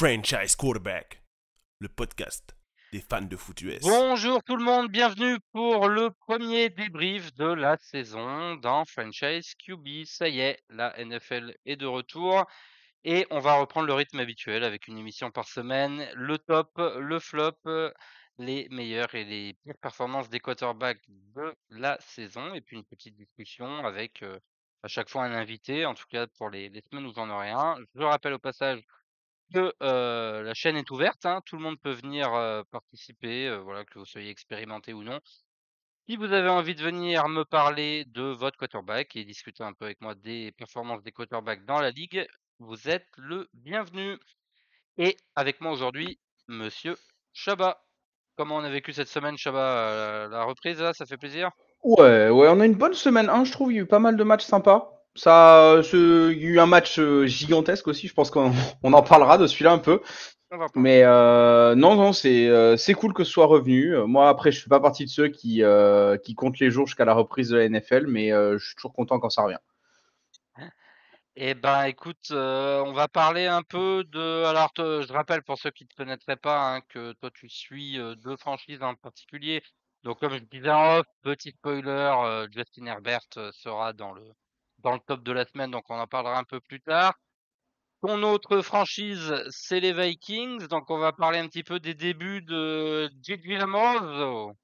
Franchise Quarterback, le podcast des fans de foot US. Bonjour tout le monde, bienvenue pour le premier débrief de la saison dans Franchise QB. Ça y est, la NFL est de retour et on va reprendre le rythme habituel avec une émission par semaine, le top, le flop, les meilleures et les pires performances des quarterbacks de la saison et puis une petite discussion avec à chaque fois un invité, en tout cas pour les semaines où j'en aurai un. Je rappelle au passage que, la chaîne est ouverte, hein, tout le monde peut venir, participer, voilà, que vous soyez expérimenté ou non. Si vous avez envie de venir me parler de votre quarterback et discuter un peu avec moi des performances des quarterbacks dans la ligue, vous êtes le bienvenu. Et avec moi aujourd'hui, monsieur Chabat. Comment on a vécu cette semaine, Chabat? La reprise là, ça fait plaisir? Ouais, on a une bonne semaine 1, je trouve. Il y a eu pas mal de matchs sympas. Il y a eu un match gigantesque aussi. Je pense qu'on on en parlera de celui-là un peu. On va pas. Mais non, c'est cool que ce soit revenu. Moi, après, je fais pas partie de ceux qui comptent les jours jusqu'à la reprise de la NFL, mais je suis toujours content quand ça revient. Eh ben, écoute, on va parler un peu de alors je rappelle pour ceux qui ne te connaîtraient pas, hein, que toi tu suis, 2 franchises en particulier. Donc comme je disais en off, petit spoiler, Justin Herbert, sera dans le top de la semaine, donc on en parlera un peu plus tard. Ton autre franchise, c'est les Vikings, donc on va parler un petit peu des débuts de JJ Lamoso.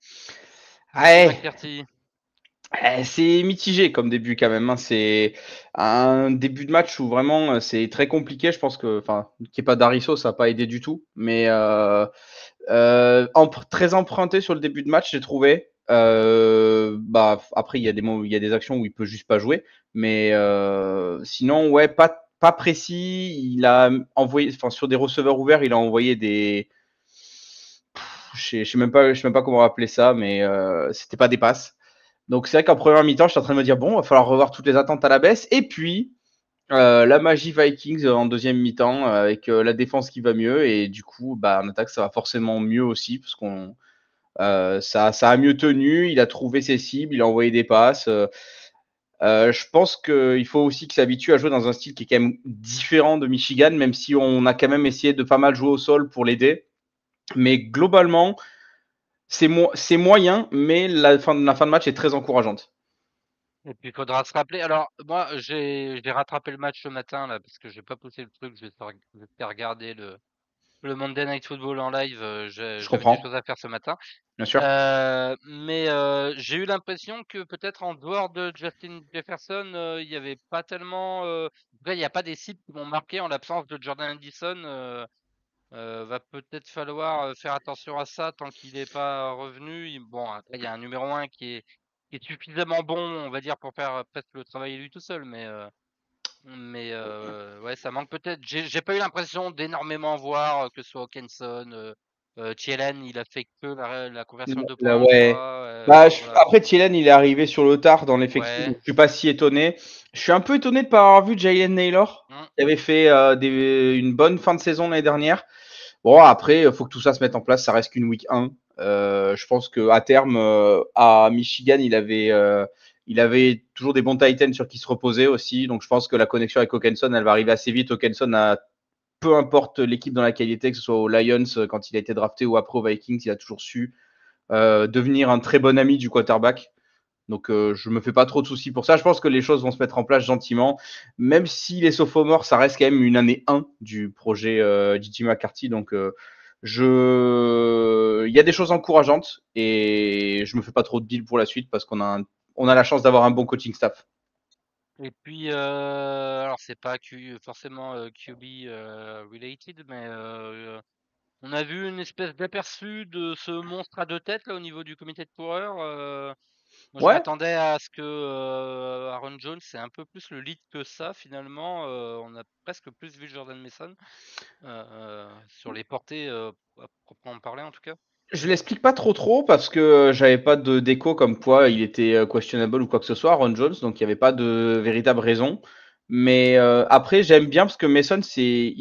Monsieur Ouais, McCarthy. c'est mitigé comme début quand même, hein. C'est un début de match où vraiment c'est très compliqué. Je pense que, enfin, qu'il n'y ait pas d'Arisso, ça n'a pas aidé du tout. Mais très emprunté sur le début de match, j'ai trouvé. Après, il y a des actions où il peut juste pas jouer. Mais sinon, ouais, pas précis. Il a envoyé, enfin, sur des receveurs ouverts, il a envoyé des. Je sais même pas comment appeler ça, mais c'était pas des passes. Donc c'est vrai qu'en première mi-temps, j'étais en train de me dire, bon, il va falloir revoir toutes les attentes à la baisse. Et puis, la magie Vikings en deuxième mi-temps, avec la défense qui va mieux. Et du coup, bah, en attaque, ça va forcément mieux aussi, parce qu'on ça a mieux tenu. Il a trouvé ses cibles, il a envoyé des passes. Je pense qu'il faut aussi qu'il s'habitue à jouer dans un style qui est quand même différent de Michigan, même si on a quand même essayé de pas mal jouer au sol pour l'aider. Mais globalement, c'est moyen, mais la fin de match est très encourageante. Et puis il faudra se rappeler. Alors moi j'ai rattrapé le match ce matin là parce que j'ai pas poussé le truc. Je vais faire regarder le Monday Night Football en live. Je J'avais des comprends, choses à faire ce matin. bien sûr. Mais j'ai eu l'impression que peut-être en dehors de Justin Jefferson, il y avait pas tellement. En tout cas, il n'y a pas des cibles qui m'ont marqué en l'absence de Jordan Addison. Va peut-être falloir faire attention à ça tant qu'il n'est pas revenu. Bon, après, il y a un numéro 1 qui est suffisamment bon, on va dire, pour faire presque le travail lui tout seul. Mais ouais, ça manque peut-être. J'ai pas eu l'impression d'énormément voir, que ce soit Hawkinson, Thielen, il a fait que la conversion de 2 Là, points en ouais. 3. Voilà. Après, Thielen, il est arrivé sur le tard dans l'effectif, Ouais. donc je suis pas si étonné. Je suis un peu étonné de ne pas avoir vu Jalen Naylor, Mmh. qui avait fait une bonne fin de saison l'année dernière. Bon, après, il faut que tout ça se mette en place. Ça reste qu'une week 1. Je pense qu'à terme, à Michigan, il avait toujours des bons Titans sur qui se reposer aussi. Donc, je pense que la connexion avec Hawkinson, elle va arriver assez vite. Hawkinson a, peu importe l'équipe dans laquelle il était, que ce soit aux Lions quand il a été drafté ou après aux Vikings, il a toujours su devenir un très bon ami du quarterback. Donc je me fais pas trop de soucis pour ça. Je pense que les choses vont se mettre en place gentiment. Même si les sophomores, ça reste quand même une année 1 du projet J.J. McCarthy. Donc il y a des choses encourageantes et je me fais pas trop de deal pour la suite parce on a la chance d'avoir un bon coaching staff. Et puis, alors c'est pas forcément QB related, mais on a vu une espèce d'aperçu de ce monstre à 2 têtes là au niveau du comité de coureurs. Moi je Ouais, m'attendais à ce que Aaron Jones c'est un peu plus le lead que ça finalement. On a presque plus vu Jordan Mason sur les portées à proprement parler en tout cas. je l'explique pas trop parce que j'avais pas de déco comme quoi il était questionable ou quoi que ce soit, Ron Jones, donc il y avait pas de véritable raison. Mais après, j'aime bien parce que Mason, c'est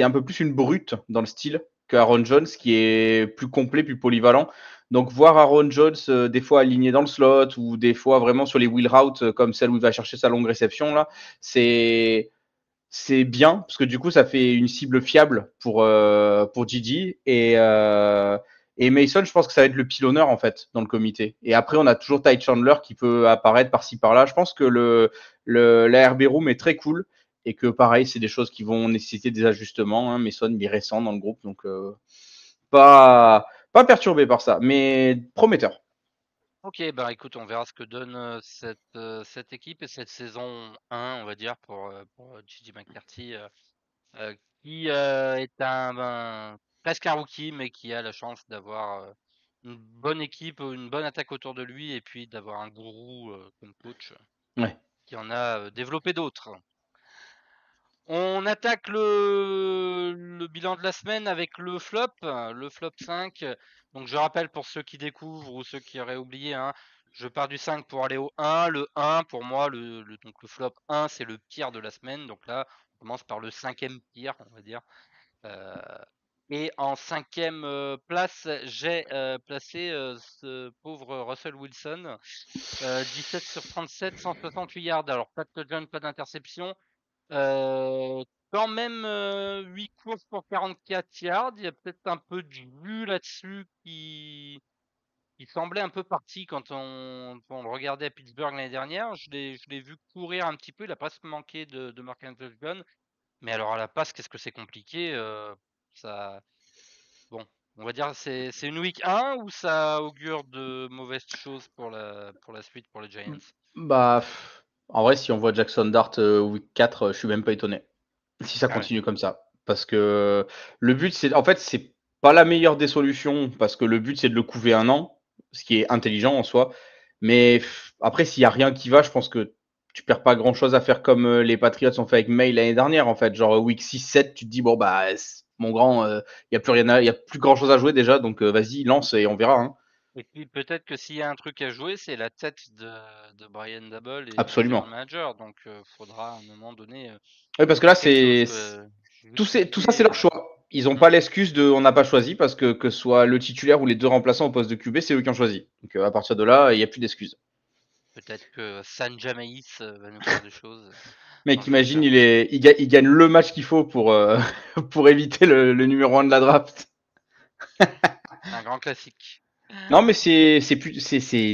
un peu plus une brute dans le style que Aaron Jones, qui est plus complet, plus polyvalent. Donc voir Aaron Jones des fois aligné dans le slot ou des fois vraiment sur les wheel routes comme celle où il va chercher sa longue réception là, c'est c'est bien parce que du coup ça fait une cible fiable pour Gigi et Mason. Je pense que ça va être le pilonneur en fait dans le comité. Et après on a toujours Ty Chandler qui peut apparaître par-ci par-là. Je pense que la RB Room est très cool et que pareil c'est des choses qui vont nécessiter des ajustements. Hein. Mason il est récent dans le groupe donc pas perturbé par ça, mais prometteur. Ok, bah écoute, on verra ce que donne cette équipe et cette saison 1, on va dire, pour Gigi McCarthy, qui est presque un rookie, mais qui a la chance d'avoir une bonne équipe, une bonne attaque autour de lui, et puis d'avoir un gourou comme coach Ouais. qui en a développé d'autres. On attaque le bilan de la semaine avec le flop 5. Donc je rappelle pour ceux qui découvrent ou ceux qui auraient oublié, hein, je pars du 5 pour aller au 1. Le 1, pour moi, donc le flop 1, c'est le pire de la semaine. Donc là, on commence par le 5e pire, on va dire. Et en 5e place, j'ai placé ce pauvre Russell Wilson. 17 sur 37, 168 yards. Alors pas de touchdown, pas d'interception. Quand même 8 courses pour 44 yards. Il y a peut-être un peu de jus là-dessus qui semblait un peu parti quand on le regardait à Pittsburgh l'année dernière. Je l'ai vu courir un petit peu. Il a presque manqué de marquer un touchdown. Mais alors à la passe, qu'est-ce que c'est compliqué. Ça, bon, on va dire c'est une week 1 ou ça augure de mauvaises choses pour la suite pour les Giants? Bah, en vrai, si on voit Jackson Dart week 4, je suis même pas étonné. Si ça Ah ouais. continue comme ça. Parce que le but, c'est. En fait, c'est pas la meilleure des solutions. Parce que le but, c'est de le couver un an. Ce qui est intelligent en soi. Mais après, s'il y a rien qui va, je pense que tu perds pas grand chose à faire comme les Patriots ont fait avec May l'année dernière. En fait, genre week 6-7, tu te dis, bon, bah, mon grand, il y a plus rien y a plus grand chose à jouer déjà. Donc vas-y, lance et on verra. Hein. Et puis peut-être que s'il y a un truc à jouer, c'est la tête de Brian Dabble et du general Absolument. manager. Donc faudra à un moment donné Oui, parce que là, faire quelque chose, c'est tout ça, c'est leur justifier. choix. Ils n'ont Hmm. pas l'excuse de on n'a pas choisi parce que ce soit le titulaire ou les deux remplaçants au poste de QB, c'est eux qui ont choisi. Donc à partir de là, il n'y a plus d'excuses. Peut-être que San Jamaïs va nous faire des choses dans Mec, le imagine, futur. il gagne le match qu'il faut pour, pour éviter le numéro 1 de la draft. Un grand classique. Non, mais c'est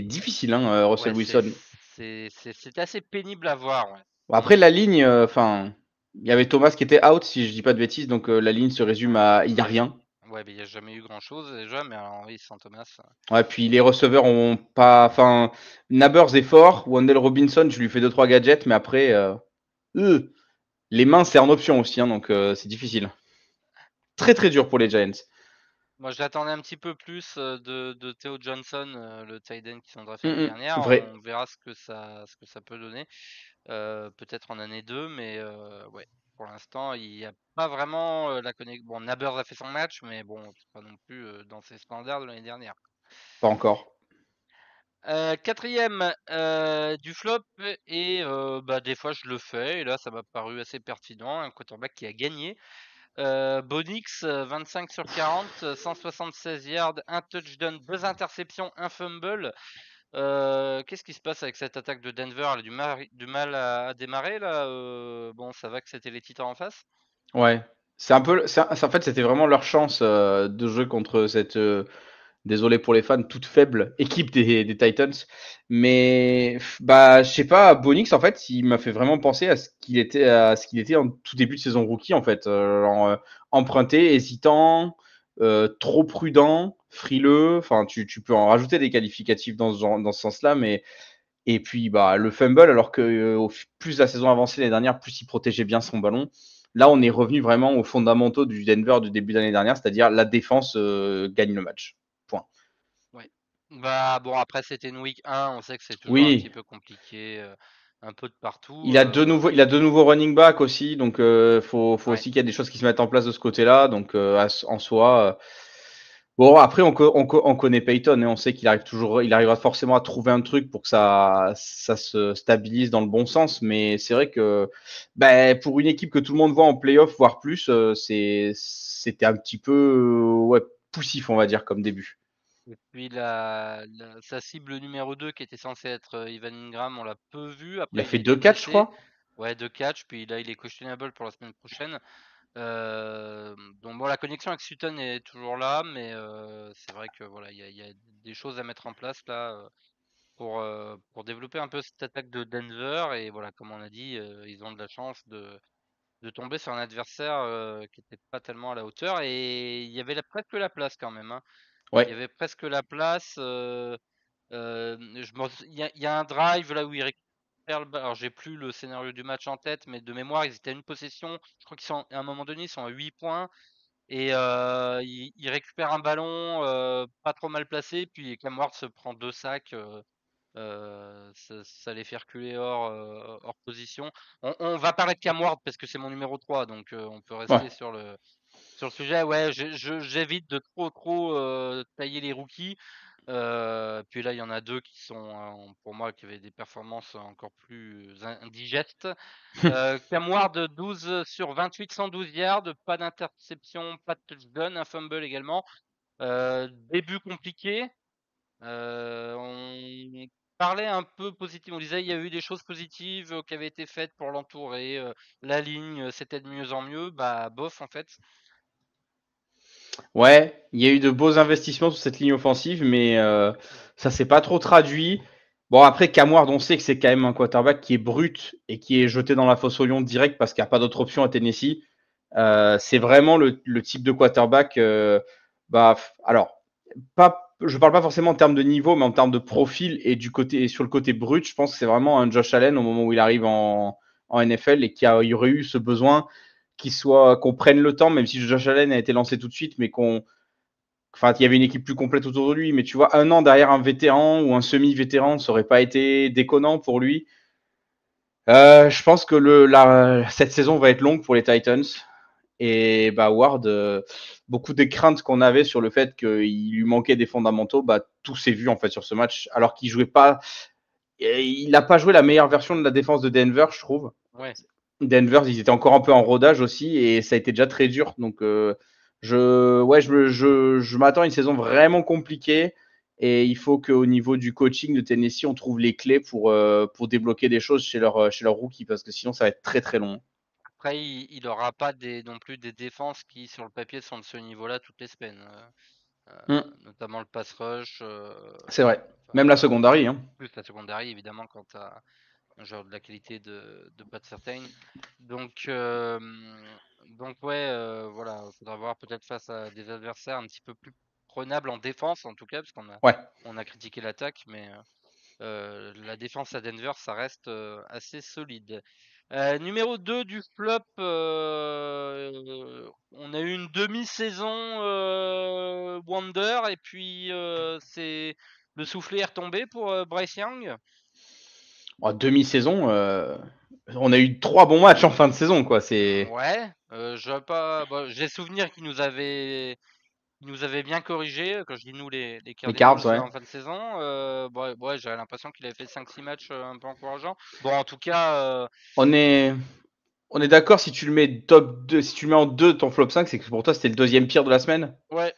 difficile, hein, Ouais, Russell Wilson. c'est assez pénible à voir. Ouais. Bon, après, la ligne, enfin, il y avait Thomas qui était out, si je dis pas de bêtises, donc la ligne se résume à il n'y a rien. Ouais, mais il n'y a jamais eu grand-chose déjà, mais alors oui, Saint Thomas. Ouais, puis les receveurs ont pas. Enfin, Nabers est fort. Wendell Robinson, je lui fais 2-3 gadgets, mais après, les mains, c'est en option aussi, hein, donc c'est difficile. Très très dur pour les Giants. Moi, j'attendais un petit peu plus de Theo Johnson, le tight end qui sont draftés l'année dernière. Vrai. On verra ce que ça peut donner. Peut-être en année 2, mais ouais, pour l'instant, il n'y a pas vraiment la connexion. Bon, Nabers a fait son match, mais bon, c'est pas non plus dans ses standards de l'année dernière. Pas encore. Quatrième du flop, et bah, des fois je le fais, et là ça m'a paru assez pertinent. Un quarterback qui a gagné. Bonix, 25 sur 40, 176 yards, un touchdown, 2 interceptions, un fumble. Qu'est-ce qui se passe avec cette attaque de Denver? Elle a du mal à démarrer là. Bon, ça va que c'était les Titans en face. Ouais. C'est un peu. En fait, c'était vraiment leur chance de jouer contre cette. Désolé pour les fans, toute faible équipe des Titans. Mais bah, je sais pas, Bonix, en fait, il m'a fait vraiment penser à ce qu'il était en tout début de saison rookie, en fait. Emprunté, hésitant, trop prudent, frileux. Enfin, tu peux en rajouter des qualificatifs dans ce sens-là, mais. Et puis, bah, le fumble, alors que plus la saison avançait l'année dernière, plus il protégeait bien son ballon. Là, on est revenu vraiment aux fondamentaux du Denver du début d'année dernière, c'est-à-dire la défense gagne le match. Point. Ouais. Bah bon, après c'était une week 1, on sait que c'est toujours un Oui, petit peu compliqué, un peu de partout. il a deux nouveaux running back aussi, donc faut Ouais. aussi qu'il y ait des choses qui se mettent en place de ce côté-là. Donc en soi, bon après on connaît Peyton et on sait il arrivera forcément à trouver un truc pour que ça se stabilise dans le bon sens. Mais c'est vrai que ben, pour une équipe que tout le monde voit en playoff, voire plus, c'était un petit peu ouais, poussif, on va dire, comme début. Et puis sa cible numéro 2 qui était censée être Ivan Ingram, on l'a peu vu. Il a Après, il fait a été deux catchs, je blessé. crois. Ouais, 2 catchs, puis là, il est questionable pour la semaine prochaine. Donc bon, la connexion avec Sutton est toujours là, mais c'est vrai que voilà, il y a des choses à mettre en place là pour développer un peu cette attaque de Denver. Et voilà, comme on a dit, ils ont de la chance de tomber sur un adversaire qui n'était pas tellement à la hauteur. Et il y avait presque la place quand même, hein. Il y Ouais, avait presque la place. Il y a un drive là où il récupère le ballon. Alors j'ai plus le scénario du match en tête, mais de mémoire, ils étaient à une possession. Je crois à un moment donné, ils sont à 8 points. Et il récupère un ballon pas trop mal placé, puis Cam Ward se prend 2 sacs. Ça les fait reculer hors position. On va parler de Cam Ward parce que c'est mon numéro 3, donc on peut rester ouais. sur le sujet. Ouais, j'évite de trop tailler les rookies. Puis là, il y en a 2 qui sont, pour moi, qui avaient des performances encore plus indigestes. Cam Ward, 12 sur 28, 112 yards, pas d'interception, pas de touchdown, un fumble également. Début compliqué. On parlait un peu positif. On disait il y a eu des choses positives qui avaient été faites pour l'entourer. La ligne, c'était de mieux en mieux. Bah, bof, en fait. Ouais, il y a eu de beaux investissements sur cette ligne offensive, mais ça s'est pas trop traduit. Bon, après, Cam Ward, on sait que c'est quand même un quarterback qui est brut et qui est jeté dans la fosse au lion direct parce qu'il n'y a pas d'autre option à Tennessee. C'est vraiment le type de quarterback. Alors, je parle pas forcément en termes de niveau, mais en termes de profil et sur le côté brut, je pense que c'est vraiment un Josh Allen au moment où il arrive en NFL et il y aurait eu ce besoin qu'on prenne le temps, même si Josh Allen a été lancé tout de suite, mais enfin, il y avait une équipe plus complète autour de lui. Mais tu vois, un an derrière un vétéran ou un semi-vétéran, ça aurait pas été déconnant pour lui. Je pense que cette saison va être longue pour les Titans. Et bah Ward, beaucoup des craintes qu'on avait sur le fait qu'il lui manquait des fondamentaux, bah tout s'est vu en fait sur ce match, alors qu'il jouait pas, il n'a pas joué la meilleure version de la défense de Denver, je trouve. Ouais. Denver, ils étaient encore un peu en rodage aussi et ça a été déjà très dur. Donc, je m'attends à une saison vraiment compliquée et il faut qu'au niveau du coaching de Tennessee, on trouve les clés pour débloquer des choses chez leur rookie parce que sinon, ça va être très très long. Après, il aura pas non plus des défenses qui, sur le papier, sont de ce niveau-là toutes les semaines. Notamment le pass rush. C'est vrai. Enfin, Même la voilà. secondary. Hein. Plus la secondary, évidemment, quand tu as un joueur de la qualité de Pat Surtain. Donc ouais, voilà, il faudra voir peut-être face à des adversaires un petit peu plus prenables en défense, en tout cas, parce Ouais. on a critiqué l'attaque, mais la défense à Denver, ça reste assez solide. Numéro 2 du flop, on a eu une demi-saison Wonder, et puis le soufflet est retombé pour Bryce Young. En demi-saison, on a eu 3 bons matchs en fin de saison. Quoi. Ouais, j'ai souvenir qu'il nous avait bien corrigé. Quand je dis nous, les Les Cardinals Cards, ouais. en fin de saison, ouais, j'avais l'impression qu'il avait fait 5-6 matchs un peu encourageants. Bon, en tout cas, On est, on est d'accord, si tu le mets top 2, si tu le mets en 2 ton flop 5, c'est que pour toi, c'était le deuxième pire de la semaine. ouais,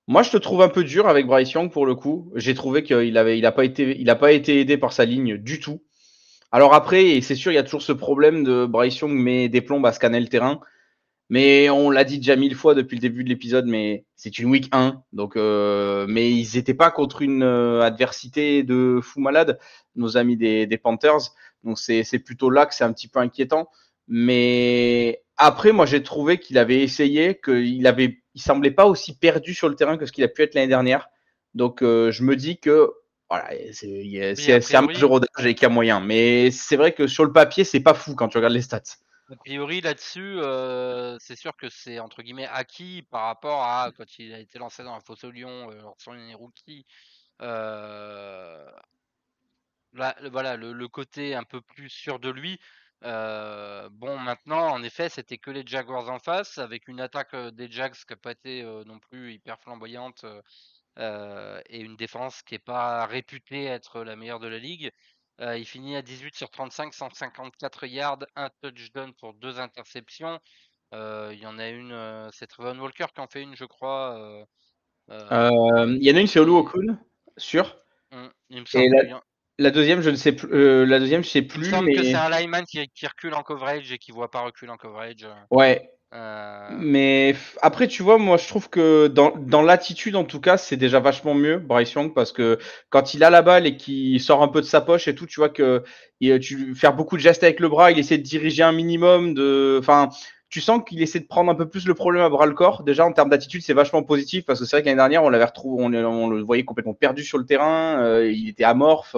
Moi, je te trouve un peu dur avec Bryce Young pour le coup. J'ai trouvé il a pas été aidé par sa ligne du tout. Alors après, et c'est sûr, il y a toujours ce problème de Bryce Young met des plombes à scanner le terrain. Mais on l'a dit déjà 1000 fois depuis le début de l'épisode, mais c'est une week 1. Donc, mais ils n'étaient pas contre une adversité de fou malade, nos amis des Panthers. Donc c'est plutôt là que c'est un petit peu inquiétant. Mais après, moi j'ai trouvé qu'il avait essayé, il semblait pas aussi perdu sur le terrain que ce qu'il a pu être l'année dernière. Donc je me dis que voilà, oui, a c'est un match de priori, rodage et qu'il y a moyen. Mais c'est vrai que sur le papier, c'est pas fou quand tu regardes les stats. là-dessus, c'est sûr que c'est entre guillemets acquis par rapport à quand il a été lancé dans la fosse au lion lors de son année rookie. Euh, voilà, le côté un peu plus sûr de lui. Bon, maintenant, en effet, c'était que les Jaguars en face, avec une attaque des Jags qui n'a pas été non plus hyper flamboyante, et une défense qui n'est pas réputée être la meilleure de la ligue. Il finit à 18 sur 35, 154 yards, un touchdown pour 2 interceptions. Il y en a une, c'est Trevon Walker qui en fait une, je crois. Il y en a une, c'est Olu Et Okun, sûr. il me Et semble qu'il y en La deuxième, je ne sais plus. La deuxième, je sais Il me plus, semble que c'est mais un lineman qui recule en coverage et qui voit pas reculer en coverage. ouais. Euh, Mais après, tu vois, moi, je trouve que dans l'attitude, en tout cas, c'est déjà vachement mieux, Bryce Young, parce que quand il a la balle et qu'il sort un peu de sa poche et tout, tu vois que tu faire beaucoup de gestes avec le bras, il essaie de diriger un minimum enfin, tu sens qu'il essaie de prendre un peu plus le problème à bras le corps. Déjà, en termes d'attitude, c'est vachement positif, parce que c'est vrai que l'année dernière, on l'avait retrouvé, on le voyait complètement perdu sur le terrain, il était amorphe.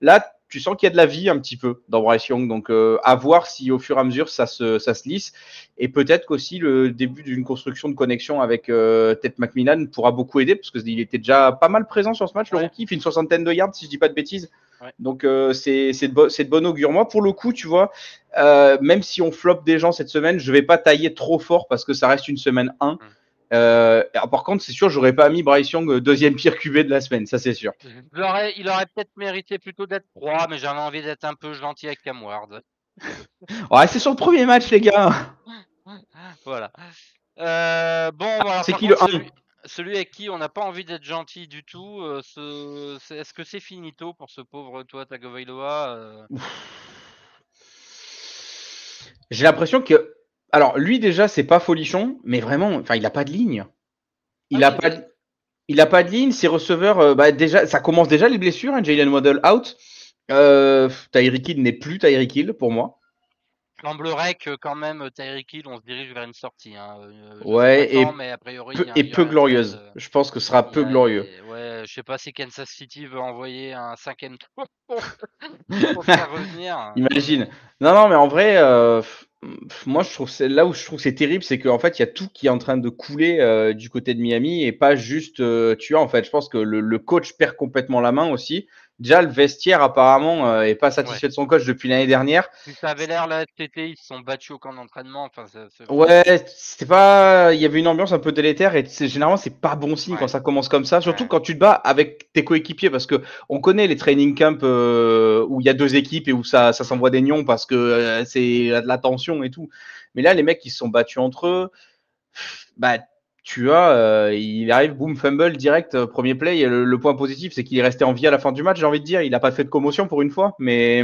Là, tu sens qu'il y a de la vie un petit peu dans Bryce Young, donc à voir si au fur et à mesure ça se lisse. Et peut-être qu'aussi le début d'une construction de connexion avec Ted McMillan pourra beaucoup aider, parce qu'il était déjà pas mal présent sur ce match, le Ouais. rookie. Il fait une soixantaine de yards, si je dis pas de bêtises. Ouais. Donc c'est de bon augure. Moi, pour le coup, tu vois, même si on floppe des gens cette semaine, je vais pas tailler trop fort parce que ça reste une semaine 1. Par contre, c'est sûr, j'aurais pas mis Bryce Young deuxième pire QB de la semaine, ça c'est sûr. Il aurait peut-être mérité plutôt d'être 3, mais j'avais envie d'être un peu gentil avec Cam Ward. Ouais, c'est sur le premier match, les gars. Voilà. Bon, alors C'est par qui le contre, 1? celui avec qui on n'a pas envie d'être gentil du tout, est-ce que c'est finito pour ce pauvre Tua Tagovailoa J'ai l'impression que. Alors, lui, déjà, c'est pas folichon, mais vraiment, enfin, il a pas de ligne. Il Ah a oui, pas de, il a pas de ligne. Ses receveurs, déjà, ça commence déjà les blessures. Hein, Jalen Waddle out. Tyreek Hill n'est plus Tyreek Hill pour moi. semblerait que quand même Tyreek Hill, on se dirige vers une sortie. Hein. Je sais pas Ouais, quand, mais a priori, il y peu aurait un trade. glorieuse. Je pense que ce sera peu glorieux. Ouais, je sais pas si Kansas City veut envoyer un 5e tour pour le faire revenir. Imagine. Non, mais en vrai, moi, je trouve c'est là où je trouve que c'est terrible, c'est qu'en fait, il y a tout qui est en train de couler du côté de Miami et pas juste tu vois, en fait, je pense que le coach perd complètement la main aussi. Déjà, le vestiaire, apparemment, est pas satisfait Ouais. de son coach depuis l'année dernière. Puis ça avait l'air là, cet été, ils se sont battus au camp d'entraînement. Enfin, Ouais, c'était pas. Il y avait une ambiance un peu délétère et généralement c'est pas bon signe quand Ouais. ça commence comme ça, surtout Ouais. quand tu te bats avec tes coéquipiers parce que on connaît les training camps où il y a deux équipes et où ça s'envoie des nions parce que c'est de la tension et tout. Mais là, les mecs qui se sont battus entre eux, bah tu vois, il arrive, boum, fumble direct, premier play. Et le point positif, c'est qu'il est resté en vie à la fin du match. J'ai envie de dire, il a pas fait de commotion pour une fois, mais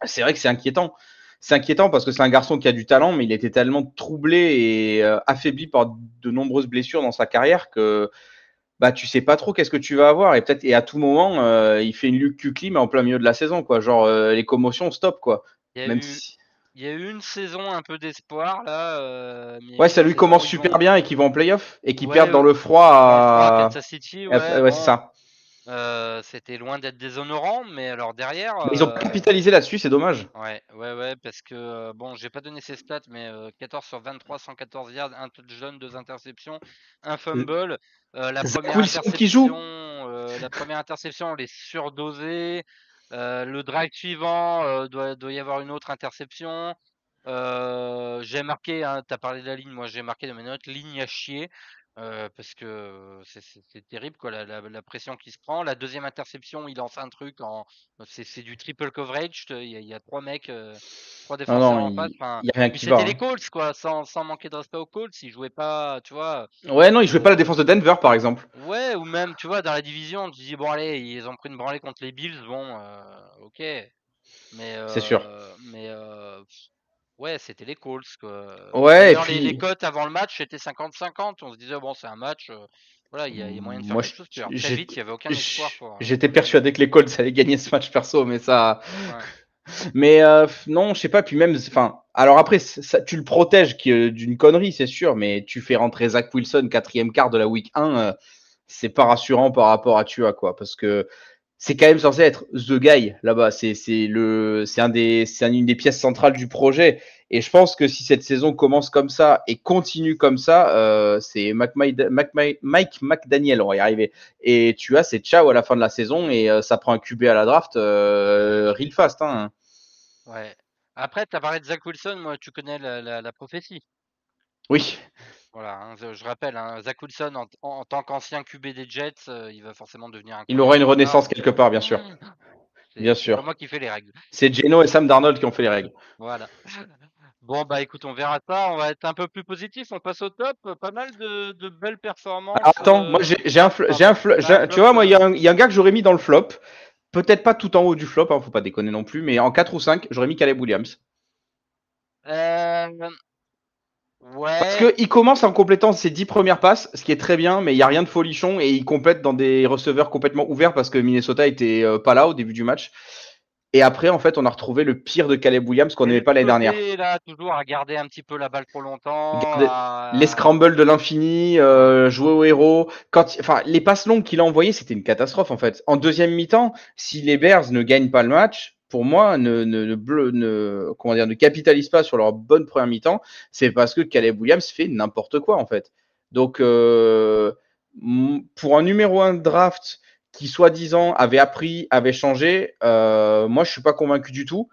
c'est vrai que c'est inquiétant. C'est inquiétant parce que c'est un garçon qui a du talent, mais il était tellement troublé et affaibli par de nombreuses blessures dans sa carrière que bah tu sais pas trop qu'est-ce que tu vas avoir et peut-être et à tout moment il fait une Luke Kuechly mais en plein milieu de la saison quoi, genre les commotions stop quoi. Il y a Même eu, si il y a eu une saison un peu d'espoir là, mais il y a ouais eu ça une lui saison commence où ils super vont, bien et qu'ils vont en playoff et qu'ils ouais, perdent dans le froid dans le froid à Kansas City, ouais, ouais c'est bon, ça. c'était loin d'être déshonorant, mais alors derrière, Mais ils ont pas capitalisé là-dessus, c'est dommage. ouais, parce que bon, j'ai pas donné ses stats, mais 14 sur 23, 114 yards, un touchdown, 2 interceptions, un fumble. Zach Wilson qui joue. La première interception, on est surdosé. Le drive suivant, doit y avoir une autre interception. J'ai marqué, hein, tu as parlé de la ligne, moi j'ai marqué dans mes notes, ligne à chier. Parce que c'est terrible quoi, la pression qui se prend. La deuxième interception, il lance un truc c'est du triple coverage. Il y a trois mecs, trois Non défenseurs non, en face. il y a rien Puis qui va. c'était les Hein. Colts quoi, sans manquer de respect aux Colts. Ils jouaient pas, tu vois. Ouais non, il jouait pas la défense de Denver par exemple. Ouais, ou même, tu vois, dans la division, tu dis bon allez, ils ont pris une branlée contre les Bills, bon, ok. Mais C'est sûr. ouais, c'était les Colts quoi. Ouais et D'ailleurs, les puis cotes avant le match c'était 50-50. On se disait bon, c'est un match, voilà, il y a moyen de faire moi, quelque chose. Puis alors, très vite, il y avait aucun espoir j'étais pour les Bills. persuadé que les Colts allaient gagner ce match perso, mais ça. Ouais. Mais non, je sais pas. Puis même, enfin, alors après, ça, tu le protèges d'une connerie, c'est sûr, mais tu fais rentrer Zach Wilson quatrième quart de la week 1, c'est pas rassurant par rapport à Tua, quoi, parce que c'est quand même censé être the guy là-bas. C'est une des pièces centrales du projet. Et je pense que si cette saison commence comme ça et continue comme ça, c'est Mike McDaniel, on va y arriver. Et tu as, c'est ciao à la fin de la saison et ça prend un QB à la draft real fast. Hein. Ouais. Après, tu as parlé de Zach Wilson, moi, tu connais la prophétie. Oui. Voilà, hein, je rappelle, hein, Zach Wilson, en tant qu'ancien QB des Jets, il va forcément devenir Il aura une incroyable plus tard. renaissance quelque part, bien sûr. Bien C'est pas sûr. moi qui fais les règles. C'est Geno et Sam Darnold qui ont fait les règles. Voilà. Bon, bah écoute, on verra ça. On va être un peu plus positif. On passe au top. Pas mal de belles performances. Alors, attends, moi j'ai un, Pardon. tu vois, moi il y a un gars que j'aurais mis dans le flop. peut-être pas tout en haut du flop, hein, faut pas déconner non plus, mais en 4 ou 5, j'aurais mis Caleb Williams. Euh, Parce Ouais, qu'il commence en complétant ses 10 premières passes, ce qui est très bien, mais il n'y a rien de folichon et il complète dans des receveurs complètement ouverts parce que Minnesota était pas là au début du match. Et après, en fait, on a retrouvé le pire de Caleb Williams qu'on et n'aimait le pas l'année dernière. côté là, toujours à garder un petit peu la balle trop longtemps, Garder les scrambles de l'infini, jouer au héros. Enfin, les passes longues qu'il a envoyées, c'était une catastrophe en fait. En deuxième mi-temps, si les Bears ne gagnent pas le match, pour moi, ne capitalisent pas sur leur bonne première mi-temps, c'est parce que Caleb Williams fait n'importe quoi en fait. Donc, pour un numéro 1 de draft qui soi-disant avait appris, avait changé, moi je suis pas convaincu du tout.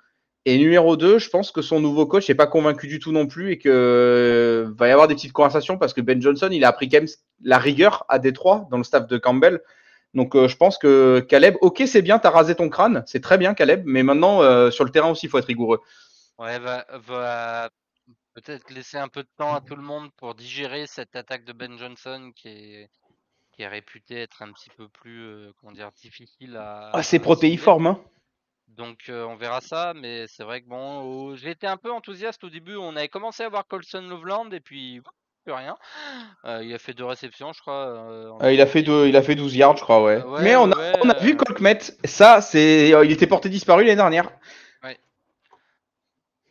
Et numéro 2, je pense que son nouveau coach n'est pas convaincu du tout non plus et que va y avoir des petites conversations parce que Ben Johnson, il a appris quand même la rigueur à Détroit dans le staff de Campbell. Donc je pense que Caleb, ok, c'est bien, t'as rasé ton crâne, c'est très bien Caleb, mais maintenant sur le terrain aussi, il faut être rigoureux. Ouais, va peut-être laisser un peu de temps à tout le monde pour digérer cette attaque de Ben Johnson qui est réputée être un petit peu plus, comment dire, difficile Ah, c'est à cibler. protéiforme, hein. Donc on verra ça, mais c'est vrai que bon, j'ai été un peu enthousiaste au début. On avait commencé à voir Colson Loveland et puis plus rien. Il a fait 2 réceptions, je crois, en Il a début de fait game. il a fait 12 yards, je crois, ouais. Ouais, Mais ouais, on a vu ouais. Colkmet, ça, il était porté disparu l'année dernière. Ouais.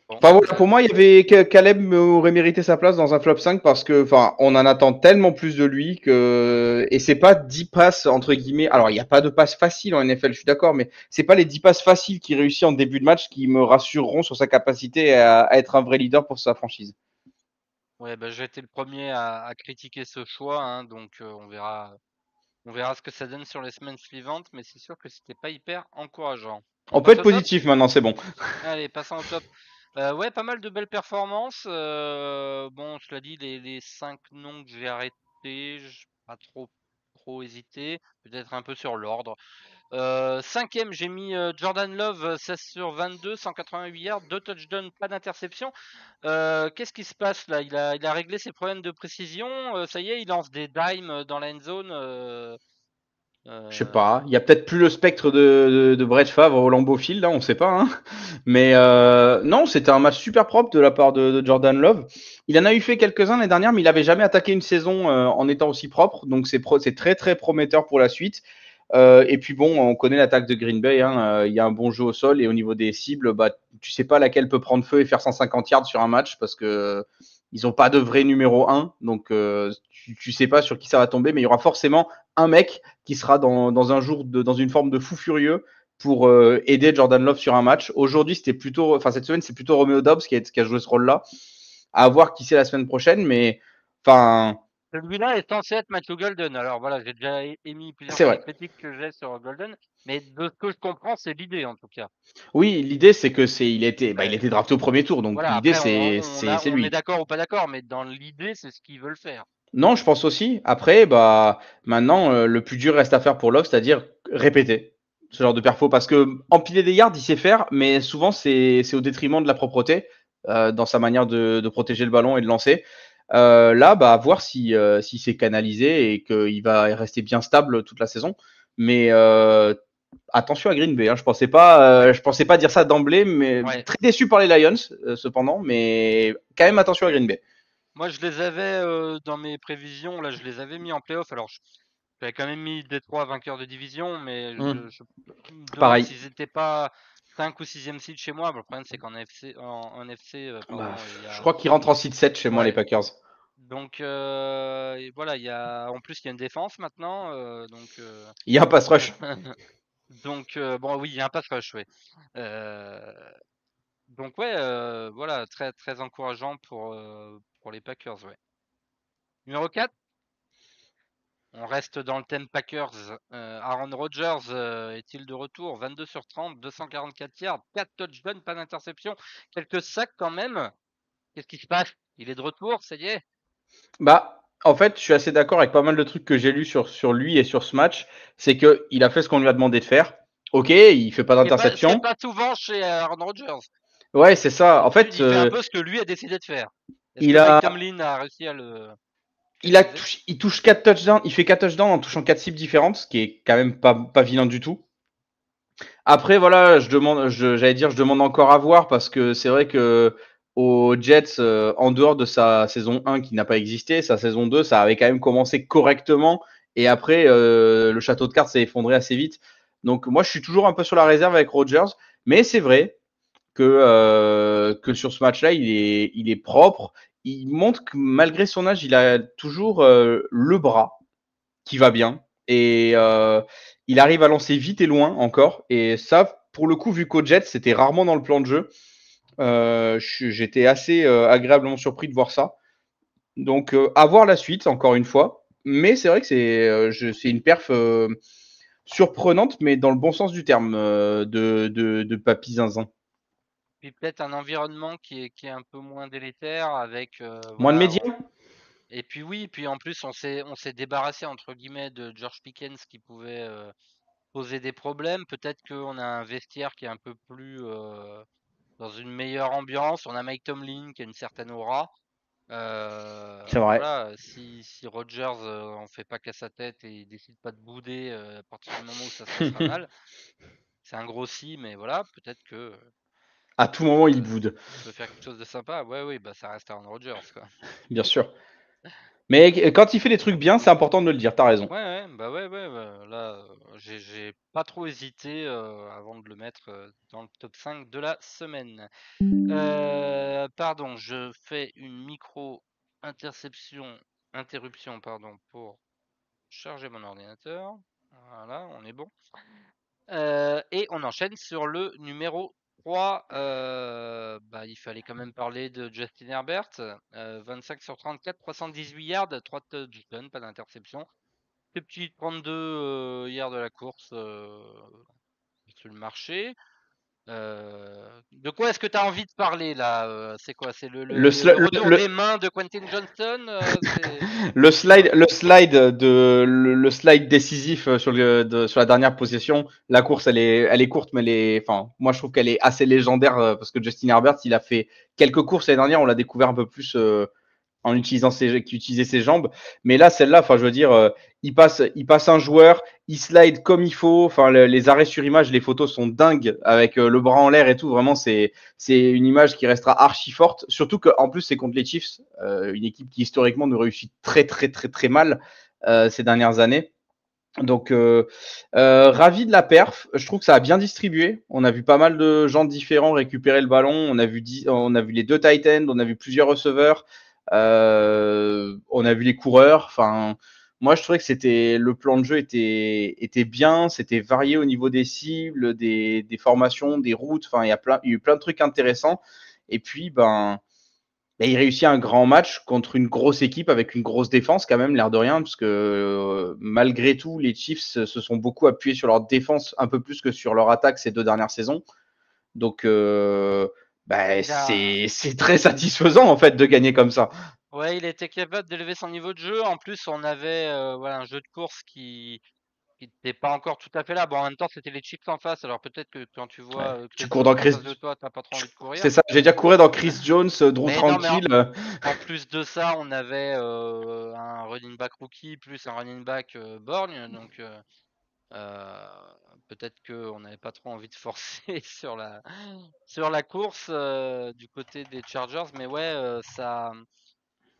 Bon, Enfin voilà, pour moi, il y avait Caleb aurait mérité sa place dans un flop 5 parce que enfin, on en attend tellement plus de lui que et c'est pas 10 passes entre guillemets. Alors, il n'y a pas de passes faciles en NFL, je suis d'accord, mais c'est pas les 10 passes faciles qu'il réussit en début de match qui me rassureront sur sa capacité à être un vrai leader pour sa franchise. ouais, bah, j'ai été le premier à critiquer ce choix, hein, donc on verra ce que ça donne sur les semaines suivantes, mais c'est sûr que c'était pas hyper encourageant. On On peut passe être au top? positif maintenant, c'est bon. Allez, passons au top. Ouais, pas mal de belles performances. Bon, cela dit, les 5 noms que j'ai arrêtés, j'ai pas trop hésité. Peut-être un peu sur l'ordre. Cinquième, j'ai mis Jordan Love, 16 sur 22, 188 yards, 2 touchdowns, pas d'interception. Qu'est-ce qui se passe là? Il a réglé ses problèmes de précision. Ça y est, il lance des dimes dans la end zone. Je sais pas, il y a peut-être plus le spectre de Brett Favre au Lambeau Field, là, on sait pas. Hein. Mais non, c'était un match super propre de la part de Jordan Love. Il en a eu fait quelques-uns l'année dernière, mais il avait jamais attaqué une saison en étant aussi propre. Donc c'est très très prometteur pour la suite. Et puis bon, on connaît l'attaque de Green Bay. Hein, il y a un bon jeu au sol et au niveau des cibles, bah, tu sais pas laquelle peut prendre feu et faire 150 yards sur un match parce que ils ont pas de vrai numéro 1. Donc tu sais pas sur qui ça va tomber, mais il y aura forcément un mec qui sera dans un jour dans une forme de fou furieux pour aider Jordan Love sur un match. Aujourd'hui, cette semaine, c'est plutôt Romeo Dobbs qui a joué ce rôle-là. À voir qui c'est la semaine prochaine, mais enfin, Celui-là est censé être Matthew Golden. Alors voilà, j'ai déjà émis plusieurs c'est fois les vrai. critiques que j'ai sur Golden, mais de ce que je comprends, c'est l'idée en tout cas. Oui, l'idée c'est que il Après, était drafté au premier tour, donc voilà, l'idée après c'est on est lui. d'accord ou pas d'accord, mais dans l'idée, c'est ce qu'ils veulent faire. Non, je pense aussi. Après, bah maintenant, le plus dur reste à faire pour Love, c'est-à-dire répéter ce genre de perfo, parce que empiler des yards, il sait faire, mais souvent c'est au détriment de la propreté dans sa manière de protéger le ballon et de lancer. Là, bah, à voir si c'est canalisé et qu'il va rester bien stable toute la saison. Mais attention à Green Bay. Hein. Je pensais pas dire ça d'emblée, mais Ouais. très déçu par les Lions cependant. Mais quand même attention à Green Bay. Moi, je les avais dans mes prévisions. Là, je les avais mis en playoff. Alors, j'avais quand même mis Détroit vainqueur de division, mais je me demande Pareil. s'ils n'étaient pas 5 ou 6e seed chez moi. Bon, le problème, c'est qu'en FC, Bah, pardon, il y je a. crois qu'ils rentrent en seed 7 chez moi, les Ouais. Packers. Donc et voilà, en plus il y a une défense maintenant, Il y a un pass rush. donc bon oui, il y a un pass rush, ouais. Euh, donc ouais, voilà, très très encourageant pour les Packers, ouais. Numéro 4, on reste dans le thème Packers. Aaron Rodgers est-il de retour? 22 sur 30, 244 yards, 4 touchdowns, pas d'interception, quelques sacs quand même. Qu'est-ce qui se passe? Il est de retour, ça y est? Bah, en fait, je suis assez d'accord avec pas mal de trucs que j'ai lus sur lui et sur ce match. C'est que il a fait ce qu'on lui a demandé de faire. Ok, il fait pas Ce qui est d'interception. pas souvent chez Aaron Rodgers. Ouais, c'est ça. En D'habitude, fait, il fait un peu ce que lui a décidé de faire. Est-ce il que Mike a, Tomlin a réussi à le canaliser? il touche 4 touchdowns. Il fait 4 touchdowns en touchant 4 cibles différentes, ce qui est quand même pas vilain du tout. Après, voilà, j'allais dire, je demande encore à voir parce que c'est vrai que aux Jets, en dehors de sa saison 1 qui n'a pas existé, sa saison 2, ça avait quand même commencé correctement. Et après, le château de cartes s'est effondré assez vite. Donc, moi, je suis toujours un peu sur la réserve avec Rodgers. Mais c'est vrai que sur ce match-là, il est propre. Il montre que malgré son âge, il a toujours le bras qui va bien. Et il arrive à lancer vite et loin encore. Et ça, pour le coup, vu qu'au Jets, c'était rarement dans le plan de jeu, j'étais assez agréablement surpris de voir ça. Donc, à voir la suite, encore une fois. Mais c'est vrai que c'est une perf surprenante, mais dans le bon sens du terme, de Papy Zinzin. Puis peut-être un environnement qui est un peu moins délétère avec Moins de voilà. médias. Et puis oui, puis en plus on s'est débarrassé entre guillemets de George Pickens qui pouvait poser des problèmes. Peut-être qu'on a un vestiaire qui est un peu plus dans une meilleure ambiance. On a Mike Tomlin qui a une certaine aura. C'est vrai. Voilà, si Rodgers en fait pas qu'à sa tête et il décide pas de bouder à partir du moment où ça se passera mal, c'est un gros si, mais voilà, peut-être que À tout moment, il il boude, peut faire quelque chose de sympa. Ouais, oui, bah ça reste Aaron Rodgers, quoi. bien sûr. Mais quand il fait des trucs bien, c'est important de le dire, t'as raison. Ouais, bah, là, j'ai pas trop hésité avant de le mettre dans le top 5 de la semaine. Pardon, je fais une interruption, pardon, pour charger mon ordinateur. Voilà, on est bon. Et on enchaîne sur le numéro 3. Bah, il fallait quand même parler de Justin Herbert. 25 sur 34, 318 yards, 3 touchdowns, pas d'interception. Les petits 32 yards de la course sur le marché. De quoi est-ce que tu as envie de parler là? C'est quoi? C'est Le, le sli- retour des mains de Quentin Johnston? C'est quoi? le slide décisif sur la dernière possession. La course, elle est courte, mais enfin, moi, je trouve qu'elle est assez légendaire parce que Justin Herbert, il a fait quelques courses l'année dernière. On l'a découvert un peu plus en utilisant qui utilisait ses jambes. Mais là, celle-là, enfin, je veux dire, il passe un joueur, il slide comme il faut. Enfin, les arrêts sur image, les photos sont dingues avec le bras en l'air et tout. Vraiment, c'est une image qui restera archi forte. Surtout qu'en plus, c'est contre les Chiefs, une équipe qui historiquement nous réussit très, très, très, très mal ces dernières années. Donc, ravi de la perf. Je trouve que ça a bien distribué. On a vu pas mal de gens différents récupérer le ballon. On a vu les deux tight ends, on a vu plusieurs receveurs. On a vu les coureurs. Enfin, moi, je trouvais que le plan de jeu était bien. C'était varié au niveau des cibles, des formations, des routes. Enfin, il y a eu plein de trucs intéressants. Et puis, il réussit un grand match contre une grosse équipe avec une grosse défense quand même, l'air de rien, parce que malgré tout, les Chiefs se sont beaucoup appuyés sur leur défense un peu plus que sur leur attaque ces 2 dernières saisons. Donc, Il a... c'est très satisfaisant en fait de gagner comme ça. Ouais, il était capable d'élever son niveau de jeu. En plus, on avait voilà, un jeu de course qui n'était pas encore tout à fait là. Bon, en même temps, c'était les Chiefs en face. Alors peut-être que quand tu Ouais. vois Tu Chris cours Jones dans en face Chris, de toi, t'as pas trop envie de courir. c'est ça. J'ai déjà couru dans Chris Jones, Drew Mais non, mais tranquille. en plus de ça, on avait un running back rookie plus un running back borgne. Donc euh, peut-être qu'on n'avait pas trop envie de forcer sur la course du côté des Chargers. Mais ouais, ça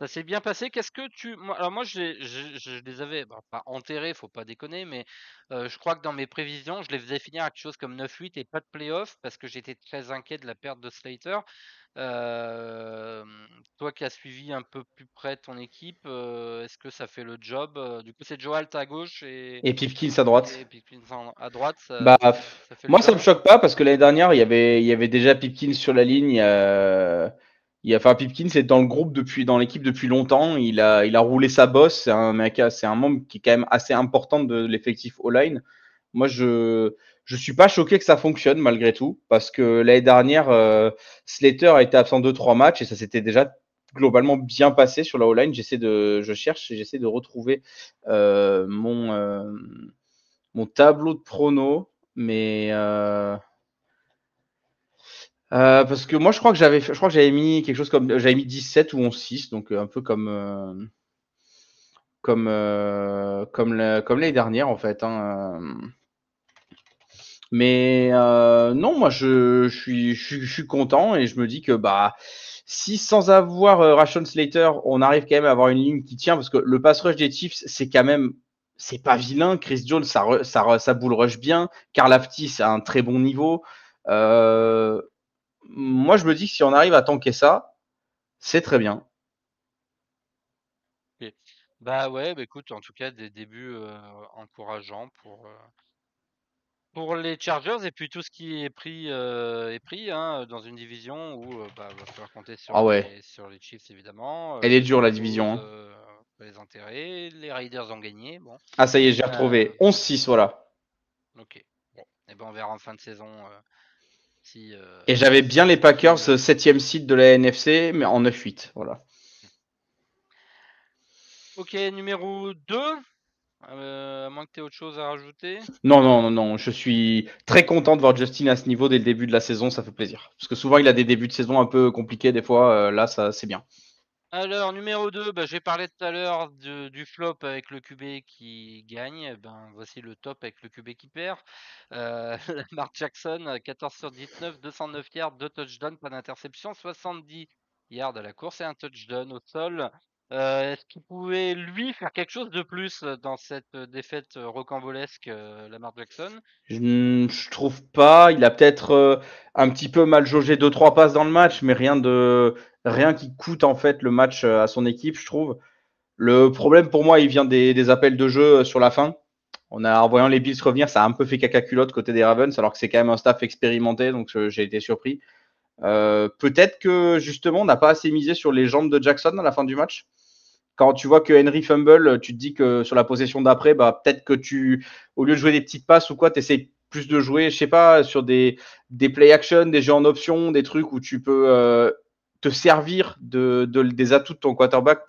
s'est bien passé. Qu'est-ce que alors moi, je les avais pas enterrés, faut pas déconner, mais je crois que dans mes prévisions, je les faisais finir à quelque chose comme 9-8 et pas de playoff parce que j'étais très inquiet de la perte de Slater. Euh, Toi qui as suivi un peu plus près ton équipe, est-ce que ça fait le job? Du coup, c'est Joe Alt à gauche et, Et Pipkins à droite. et Pickens à droite, Bah, ça fait le moi, ça job? me choque pas parce que l'année dernière, il y avait déjà Pipkins sur la ligne. Enfin, Pipkins est dans l'équipe depuis longtemps. Il a roulé sa bosse. C'est un membre qui est quand même assez important de l'effectif O-line. Moi, je suis pas choqué que ça fonctionne malgré tout parce que l'année dernière, Slater a été absent 2-3 matchs et ça s'était déjà globalement bien passé sur la O-line. Je cherche et j'essaie de retrouver mon tableau de prono, mais parce que moi, je crois que j'avais mis quelque chose j'avais mis 17 ou 11-6, donc un peu comme l'année dernière en fait. Hein. Mais non, moi je suis content et je me dis que si sans avoir Rashawn Slater, on arrive quand même à avoir une ligne qui tient, parce que le pass rush des Chiefs, c'est quand même, c'est pas vilain. Chris Jones, ça bull rush bien. Karlaftis, c'est un très bon niveau. Moi, je me dis que si on arrive à tanker ça, c'est très bien. Ok. Bah ouais, bah écoute, en tout cas, des débuts encourageants pour les Chargers, et puis tout ce qui est pris hein, dans une division où va falloir compter Ah ouais, sur les Chiefs évidemment, elle est les dure la Broncos, division, hein. faut les enterrer, les Raiders ont gagné, bon, Ah, ça y est, j'ai euh, retrouvé 11-6, voilà. ok, bon, et ben on verra en fin de saison si Et j'avais bien les qui Packers, le. 7e seed de la NFC, mais en 9-8, voilà. Ok, numéro 2, à moins que tu aies autre chose à rajouter. Non, non, non, non, je suis très content de voir Justin à ce niveau dès le début de la saison, ça fait plaisir. Parce que souvent, il a des débuts de saison un peu compliqués, des fois, là, ça, c'est bien. Alors, numéro 2, j'ai parlé tout à l'heure du flop avec le QB qui gagne. Ben, voici le top avec le QB qui perd. Lamar Jackson, 14 sur 19, 209 yards, 2 touchdowns, pas d'interception, 70 yards à la course et un touchdown au sol. Est-ce qu'il pouvait, lui, faire quelque chose de plus dans cette défaite rocambolesque, Lamar Jackson? Je trouve pas, il a peut-être un petit peu mal jaugé 2-3 passes dans le match, mais rien qui coûte en fait le match à son équipe, je trouve. Le problème pour moi, il vient des appels de jeu sur la fin. En voyant les Bills revenir, ça a un peu fait caca culotte côté des Ravens, alors que c'est quand même un staff expérimenté, donc j'ai été surpris. Peut-être que justement, on n'a pas assez misé sur les jambes de Jackson à la fin du match. Quand tu vois que Henry fumble, tu te dis que sur la possession d'après, peut-être que au lieu de jouer des petites passes ou quoi, tu essaies plus de jouer, je sais pas, sur des play action, des jeux en option, des trucs où tu peux te servir des atouts de ton quarterback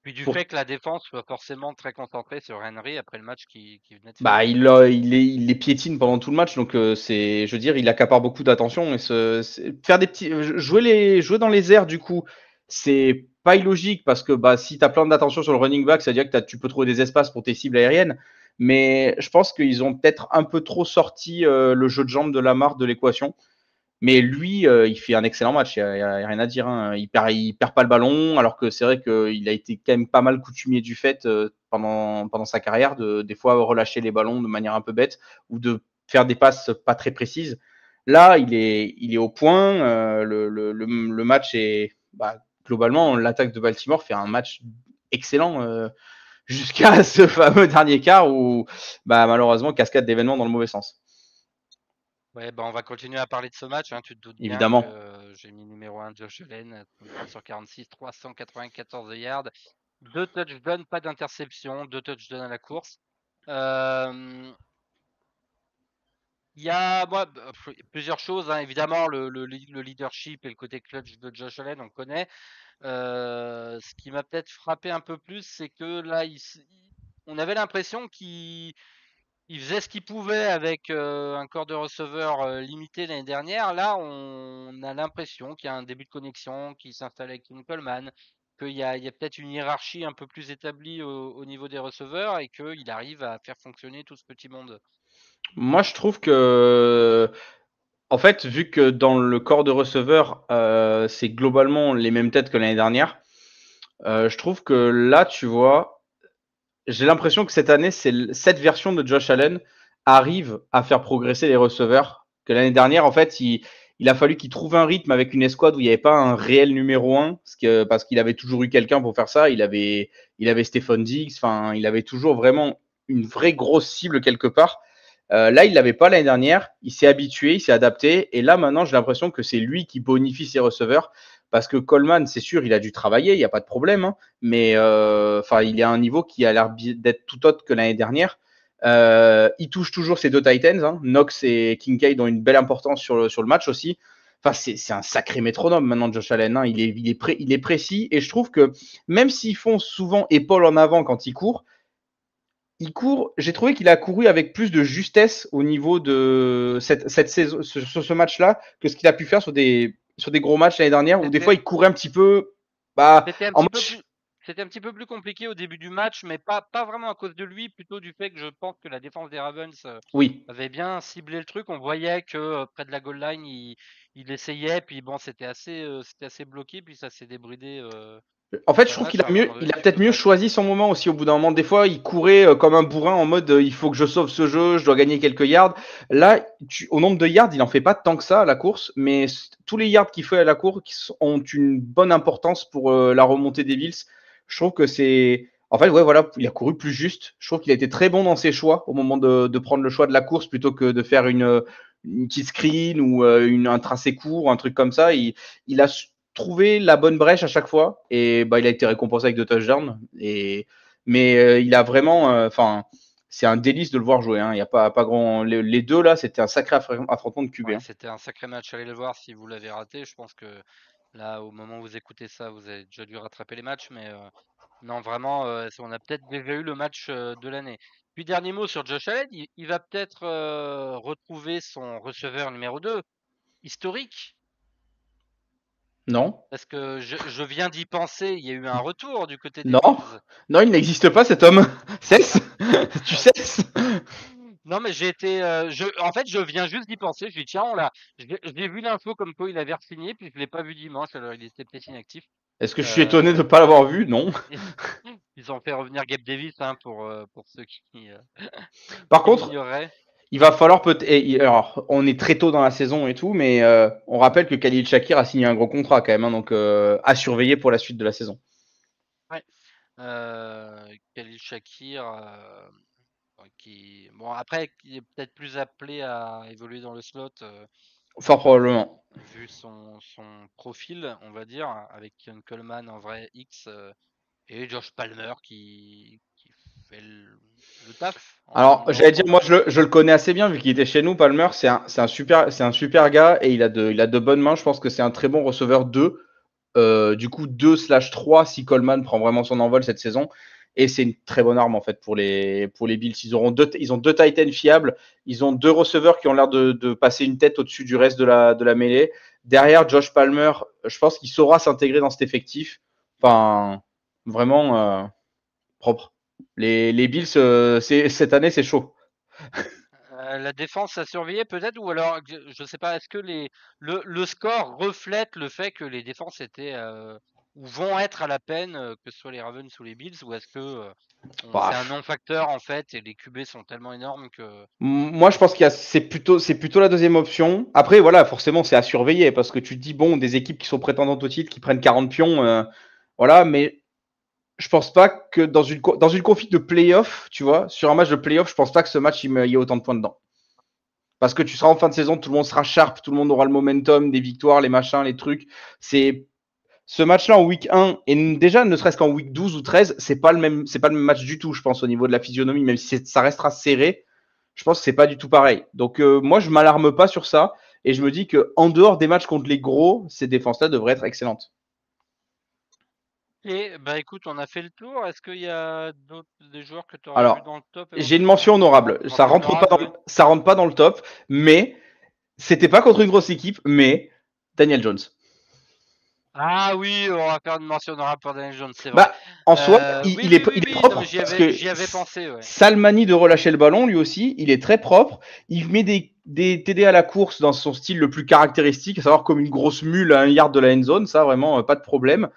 Puis du pour fait que la défense soit forcément très concentrée sur Henry après le match qui venait de faire. il les piétine pendant tout le match, donc je veux dire, il accapare beaucoup d'attention et faire des petits, jouer dans les airs du coup, c'est pas illogique parce que si t'as plein d'attention sur le running back, ça veut dire que tu peux trouver des espaces pour tes cibles aériennes, mais je pense qu'ils ont peut-être un peu trop sorti le jeu de jambes de Lamar de l'équation. Mais lui, il fait un excellent match, il n'y a rien à dire, hein. Il perd pas le ballon, alors que c'est vrai qu'il a été quand même pas mal coutumier du fait pendant sa carrière, des fois relâcher les ballons de manière un peu bête ou de faire des passes pas très précises. Là, il est au point. Le match est globalement, l'attaque de Baltimore fait un match excellent jusqu'à ce fameux dernier quart où malheureusement cascade d'événements dans le mauvais sens. Ouais, on va continuer à parler de ce match, hein. Tu te doutes bien Évidemment. que j'ai mis numéro 1 Josh Allen, 33 sur 46, 394 yards, 2 touchdowns, pas d'interception, 2 touchdowns à la course. Il y a plusieurs choses, hein. Évidemment, le leadership et le côté clutch de Josh Allen, on connaît. Ce qui m'a peut-être frappé un peu plus, c'est que là, on avait l'impression qu'il faisait ce qu'il pouvait avec un corps de receveur limité l'année dernière. Là, on a l'impression qu'il y a un début de connexion qui s'installe avec Tim Coleman, qu'il y a peut-être une hiérarchie un peu plus établie au niveau des receveurs et qu'il arrive à faire fonctionner tout ce petit monde. Moi, je trouve que, en fait, vu que dans le corps de receveur, c'est globalement les mêmes têtes que l'année dernière, je trouve que là, tu vois, j'ai l'impression que cette année, cette version de Josh Allen arrive à faire progresser les receveurs. Que l'année dernière, en fait, il a fallu qu'il trouve un rythme avec une escouade où il n'y avait pas un réel numéro 1, parce qu'il avait toujours eu quelqu'un pour faire ça. Il avait Stephon Diggs, enfin, il avait toujours vraiment une vraie grosse cible quelque part. Là, il l'avait pas l'année dernière. Il s'est habitué, il s'est adapté. Et là, maintenant, j'ai l'impression que c'est lui qui bonifie ses receveurs. Parce que Coleman, c'est sûr, il a dû travailler, il n'y a pas de problème. Hein, mais il est à un niveau qui a l'air d'être tout autre que l'année dernière. Il touche toujours ses deux Titans. Hein. Knox et Kincaid ont une belle importance sur le match aussi. Enfin, c'est un sacré métronome maintenant, Josh Allen. Hein. Il est précis. Et je trouve que même s'ils font souvent épaule en avant quand ils courent, j'ai trouvé qu'il a couru avec plus de justesse au niveau de cette saison, sur ce match-là, que ce qu'il a pu faire sur des gros matchs l'année dernière, où des fois il courait un petit peu, C'était un en petit peu match. plus. c'était un petit peu plus compliqué au début du match, mais pas vraiment à cause de lui, plutôt du fait que je pense que la défense des Ravens Oui. avait bien ciblé le truc. On voyait que près de la goal line, il essayait, puis bon, c'était assez bloqué, puis ça s'est débridé En fait, je trouve qu'il assez a mieux, avant il a du peut-être mieux comeback. choisi son moment aussi au bout d'un moment. Des fois, il courait comme un bourrin en mode il faut que je sauve ce jeu, je dois gagner quelques yards. Là, au nombre de yards, il en fait pas tant que ça à la course, mais tous les yards qu'il fait à la course ont une bonne importance pour la remontée des Bills. Je trouve que c'est. En fait, ouais, voilà, il a couru plus juste. Je trouve qu'il a été très bon dans ses choix au moment de prendre le choix de la course plutôt que de faire une petite screen ou un tracé court, un truc comme ça. Il a trouvé la bonne brèche à chaque fois et bah, il a été récompensé avec 2 touchdowns. Mais il a vraiment, enfin, c'est un délice de le voir jouer. Hein. Il y a pas grand. Les deux là, c'était un sacré affrontement de QB. Ouais, Hein. c'était un sacré match. Allez le voir si vous l'avez raté. Je pense que là, au moment où vous écoutez ça, vous avez déjà dû rattraper les matchs, mais non, vraiment, on a peut-être déjà eu le match de l'année. Puis dernier mot sur Josh Allen, il va peut-être retrouver son receveur numéro 2 historique. Non, Parce que je viens d'y penser, il y a eu un retour du côté des non, Bills. non, il n'existe pas cet homme. Cesse, tu cesses. Non, mais en fait, je viens juste d'y penser. Je dis, tiens, j'ai vu l'info comme quoi il avait re-signé, puis je l'ai pas vu dimanche, alors il était peut-être inactif. Est-ce que je suis étonné de ne pas l'avoir vu? Non. Ils ont fait revenir Gabe Davis, hein, pour ceux Par qui contre, l'ignoraient. il va falloir peut-être. Alors, on est très tôt dans la saison et tout, mais on rappelle que Khalil Shakir a signé un gros contrat quand même, hein, donc à surveiller pour la suite de la saison. Ouais. Khalil Shakir, bon, après, qui est peut-être plus appelé à évoluer dans le slot, Fort probablement. vu son profil, on va dire, avec Keon Coleman en vrai X et Josh Palmer qui fait le taf Alors, en j'allais dire, retour. moi, je le connais assez bien vu qu'il était chez nous, Palmer. C'est un super gars et il a de bonnes mains. Je pense que c'est un très bon receveur 2. Du coup, 2/3 si Coleman prend vraiment son envol cette saison. Et c'est une très bonne arme en fait pour les Bills. Ils ont deux tight ends fiables. Ils ont 2 receveurs qui ont l'air de passer une tête au-dessus du reste de la mêlée. Derrière, Josh Palmer, je pense qu'il saura s'intégrer dans cet effectif. Enfin, vraiment propre. Les Bills, cette année, c'est chaud. La défense à surveiller peut-être, ou alors je sais pas, est-ce que le score reflète le fait que les défenses étaient ou vont être à la peine, que ce soit les Ravens ou les Bills, ou est-ce que c'est un Bah, non-facteur en fait et les QB sont tellement énormes que moi, je pense c'est plutôt la deuxième option. Après, voilà, forcément, c'est à surveiller parce que tu te dis, bon, des équipes qui sont prétendantes au titre, qui prennent 40 pions, voilà, mais je pense pas que dans une config de playoff, tu vois, sur un match de playoff, je pense pas que ce match, il y ait autant de points dedans. Parce que tu seras en fin de saison, tout le monde sera sharp, tout le monde aura le momentum, des victoires, les machins, les trucs. C'est ce match-là en week 1 et déjà ne serait-ce qu'en week 12 ou 13, c'est pas le même match du tout, je pense, au niveau de la physionomie, même si ça restera serré. Je pense que c'est pas du tout pareil. Donc moi, je m'alarme pas sur ça et je me dis que en dehors des matchs contre les gros, ces défenses-là devraient être excellentes. et bah écoute, on a fait le tour. Est-ce qu'il y a des joueurs que tu aurais vu Alors, dans le top j'ai une éventuellement? mention honorable. Mention honorable, ouais. Ça rentre pas dans le top, mais c'était pas contre une grosse équipe, mais Daniel Jones. Ah oui, on va faire une mention honorable pour Daniel Jones, c'est vrai. Bah, en soi, Oui, il oui, est oui, oui, non, mais propre parce que j'y avais pensé, ouais. sale manie de relâcher le ballon, lui aussi, il est très propre. Il met des TD à la course dans son style le plus caractéristique, à savoir comme une grosse mule à 1 yard de la end zone, ça vraiment pas de problème.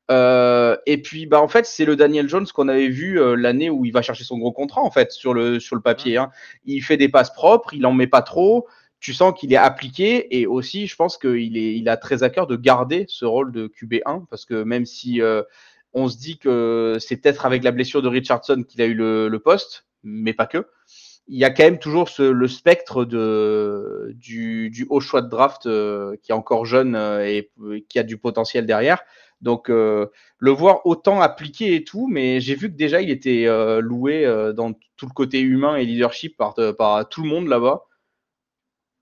Et puis bah en fait c'est le Daniel Jones qu'on avait vu l'année où il va chercher son gros contrat en fait sur le papier. Hein. Il fait des passes propres, il en met pas trop. Tu sens qu'il est appliqué et aussi je pense il a très à cœur de garder ce rôle de QB1 parce que même si on se dit que c'est peut-être avec la blessure de Richardson qu'il a eu le poste, mais pas que. Il y a quand même toujours le spectre du haut choix de draft qui est encore jeune et qui a du potentiel derrière. Donc, le voir autant appliqué et tout, mais j'ai vu que déjà il était loué dans tout le côté humain et leadership par tout le monde là-bas.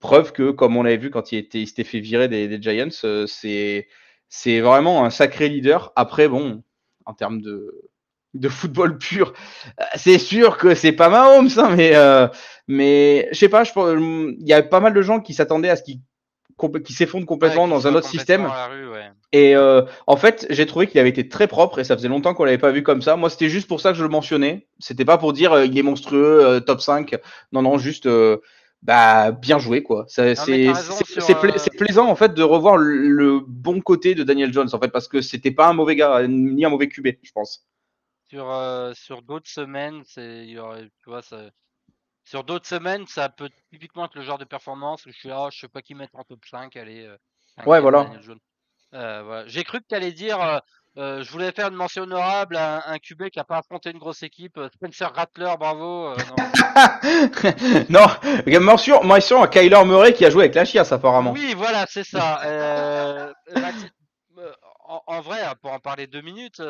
Preuve que, comme on l'avait vu quand il s'était fait virer des Giants, c'est vraiment un sacré leader. Après, bon, en termes de football pur, c'est sûr que c'est pas Mahomes, hein, mais je sais pas, il y a pas mal de gens qui s'attendaient à ce qu'il qui s'effondre Ouais, complètement qui dans un soit autre système. complètement à la rue, ouais. Et en fait, j'ai trouvé qu'il avait été très propre et ça faisait longtemps qu'on l'avait pas vu comme ça. Moi, c'était juste pour ça que je le mentionnais. C'était pas pour dire il est monstrueux, top 5. Non, non, juste bien joué quoi. Non, mais t'as raison sur. C'est plaisant en fait de revoir le bon côté de Daniel Jones en fait parce que c'était pas un mauvais gars ni un mauvais QB, je pense. Sur d'autres semaines, il y aurait, tu vois, sur d'autres semaines, ça peut typiquement être le genre de performance où je sais pas qui mettre en top 5, allez, Ouais, cinquième voilà. Daniel Jones. Voilà. J'ai cru que tu allais dire, je voulais faire une mention honorable à un QB qui a pas affronté une grosse équipe, Spencer Rattler, bravo. Non. Non, mention à Kyler Murray qui a joué avec la chiasse apparemment. Oui, voilà, c'est ça. En vrai, pour en parler 2 minutes,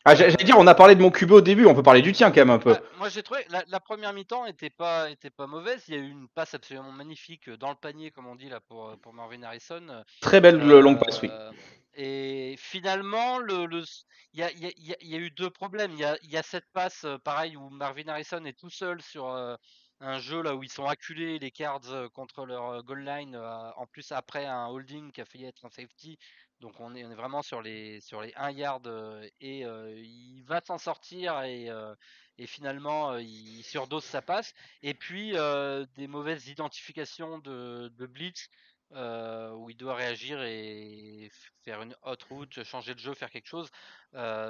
Ah, j'allais dire, on a parlé de mon QB au début, on peut parler du tien quand même un peu. moi j'ai trouvé la première mi-temps était pas mauvaise. Il y a eu une passe absolument magnifique dans le panier, comme on dit là pour Marvin Harrison. Très belle longue passe, oui. Et finalement, il y a eu deux problèmes. Il y a cette passe, pareil, où Marvin Harrison est tout seul sur un jeu là où ils sont acculés, les Cards, contre leur goal line, en plus après un holding qui a failli être un safety. Donc on est vraiment sur les 1 yard, et il va s'en sortir et finalement il surdose sa passe. Et puis des mauvaises identifications de blitz, où il doit réagir et faire une hot route, changer de jeu, faire quelque chose.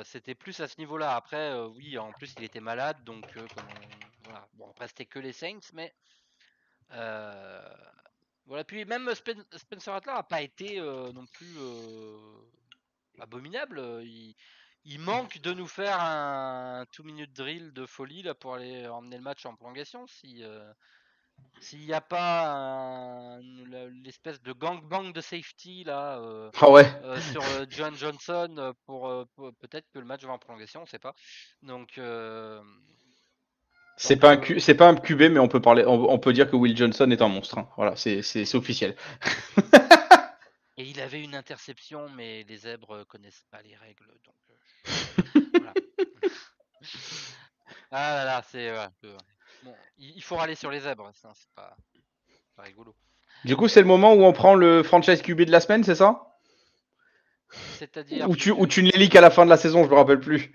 C'était plus à ce niveau-là. Après, oui, en plus il était malade, donc voilà. Bon, après c'était que les Saints, mais voilà. Puis même Spencer Rattler a pas été non plus abominable. Il manque de nous faire un 2-minute drill de folie là pour aller emmener le match en prolongation. S'il n'y a pas l'espèce de gangbang de safety là Ah ouais. sur John Johnson, peut-être que le match va en prolongation, on sait pas. Donc C'est pas un QB, mais on peut dire que Will Johnson est un monstre. Hein. Voilà, c'est officiel. et il avait une interception, mais les zèbres connaissent pas les règles, donc voilà. Ah là là, c'est bon, il faut râler sur les zèbres, ça, c'est pas rigolo. Du coup, c'est le moment où on prend le franchise QB de la semaine, c'est ça? C'est-à-dire Ou tu ne l'élis qu'à la fin de la saison, je me rappelle plus.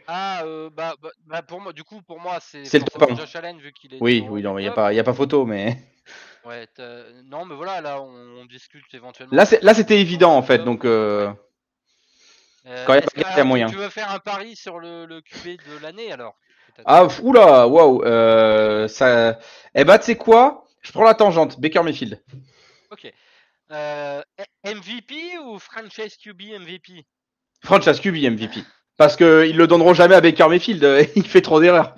pour moi, du coup, pour moi, c'est C'est le top forcément 1. Josh Allen vu qu'il est Oui, numéro oui, 1 du non, il top. y a pas photo, mais Ouais, non, mais voilà, là, on discute éventuellement. là, c'était évident en fait, donc Ouais. quand il y a Est-ce pas il y a que moyen. tu veux faire un pari sur le QB de l'année alors? Ah, oula, waouh, ça. Eh bah, tu sais quoi? Je prends la tangente. Baker Mayfield. Ok. MVP ou franchise QB MVP? Franchise QB MVP. Parce qu'ils le donneront jamais à Baker Mayfield. Il fait trop d'erreurs.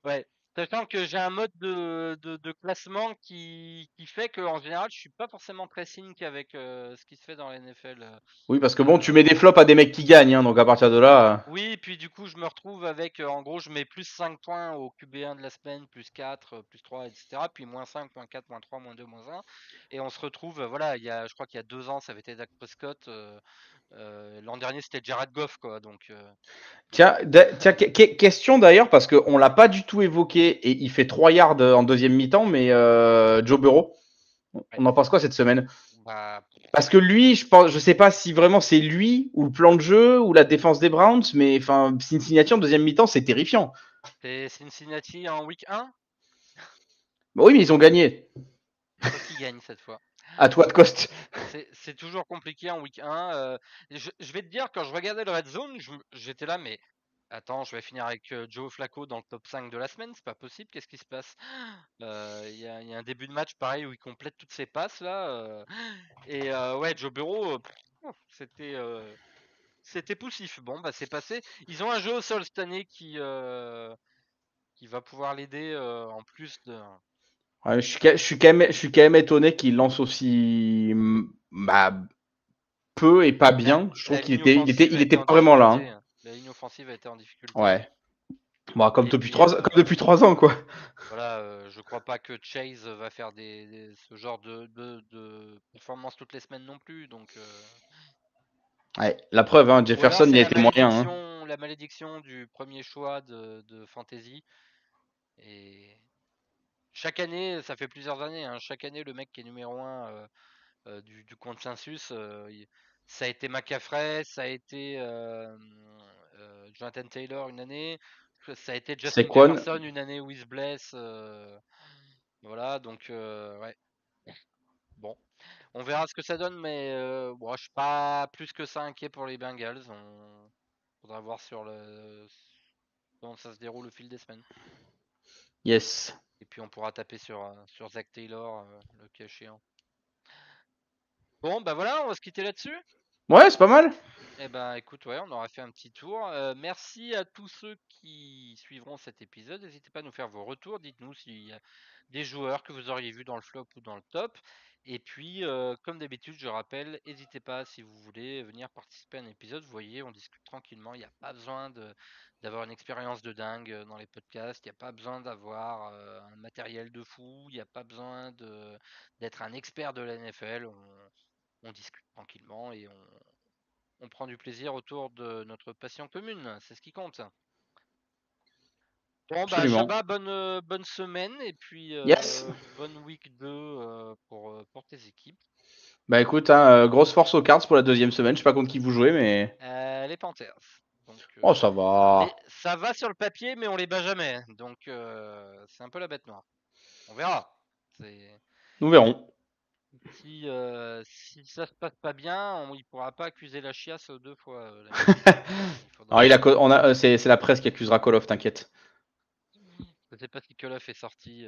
Ouais. Sachant que j'ai un mode de classement qui fait que en général, je suis pas forcément très sync avec ce qui se fait dans la NFL. Oui, parce que bon, tu mets des flops à des mecs qui gagnent, hein, donc à partir de là. Oui, puis du coup, je me retrouve avec, en gros, je mets plus 5 points au QB1 de la semaine, plus 4, plus 3, etc. Puis moins 5, moins 4, moins 3, moins 2, moins 1. Et on se retrouve, voilà, je crois qu'il y a 2 ans, ça avait été Dak Prescott. L'an dernier, c'était Jared Goff, quoi. Donc, Tiens, question d'ailleurs, parce qu'on l'a pas du tout évoqué et il fait 3 yards en deuxième mi-temps, mais Joe Burrow, on en pense quoi cette semaine? bah, Parce que lui, je sais pas si vraiment c'est lui ou le plan de jeu ou la défense des Browns, mais enfin Cincinnati en deuxième mi-temps, c'est terrifiant. c'est Cincinnati en week 1. Bah oui, mais ils ont gagné. Toi qui gagne cette fois. À toi de cost. C'est toujours compliqué en week 1. Je vais te dire, quand je regardais le Red Zone, j'étais là, mais attends, je vais finir avec Joe Flacco dans le top 5 de la semaine, c'est pas possible, qu'est-ce qui se passe? Il y a un début de match pareil où il complète toutes ses passes là. Et ouais, Joe Burrow, c'était poussif. Bon, bah c'est passé. Ils ont un jeu au sol cette année qui va pouvoir l'aider en plus de. Ouais, je suis quand même étonné qu'il lance aussi peu et pas bien. Je trouve La ligne offensive il a été était en pas vraiment là. Hein. difficulté. La ligne offensive a été en difficulté. Ouais. Bon, comme Et depuis puis, 3 ans, quoi. voilà, je crois pas que Chase va faire ce genre de performance toutes les semaines non plus. Donc, Ouais, la preuve, hein, ou alors Jefferson, il c'est a été moyen. Hein. la malédiction du premier choix de Fantasy. Et chaque année, ça fait plusieurs années, hein, chaque année, le mec qui est numéro 1 du consensus, ça a été McCaffrey, ça a été Jonathan Taylor une année, ça a été Justin Saquon. Jefferson une année où il se blesse. Voilà, donc ouais. Bon, on verra ce que ça donne, mais bon, je suis pas plus que ça inquiet pour les Bengals. On faudra voir comment ça se déroule au fil des semaines. Yes. Et puis on pourra taper sur Zach Taylor le cas échéant. Bon, bah voilà, on va se quitter là-dessus. Ouais, c'est pas mal. Eh ben, écoute, ouais, on aura fait un petit tour. Merci à tous ceux qui suivront cet épisode. N'hésitez pas à nous faire vos retours. Dites-nous s'il y a des joueurs que vous auriez vus dans le flop ou dans le top. Et puis, comme d'habitude, je rappelle, n'hésitez pas si vous voulez venir participer à un épisode. Vous voyez, on discute tranquillement. Il n'y a pas besoin d'avoir une expérience de dingue dans les podcasts. Il n'y a pas besoin d'avoir un matériel de fou. Il n'y a pas besoin d'être un expert de la NFL. On discute tranquillement et on prend du plaisir autour de notre passion commune, c'est ce qui compte. Bon bah Absolument. Shabba, bonne semaine et puis Yes. bonne week 2 pour tes équipes. Bah écoute, hein, grosse force aux Cards pour la deuxième semaine. Je sais pas contre qui vous jouez, mais. Les Panthers. Donc, Oh, ça mais va. ça va sur le papier, mais on les bat jamais. Donc c'est un peu la bête noire. On verra. Nous verrons. Si ça se passe pas bien, il pourra pas accuser la chiasse 2 fois. Alors, c'est la presse qui accusera Call of, t'inquiète. Je sais pas si Call of est sorti.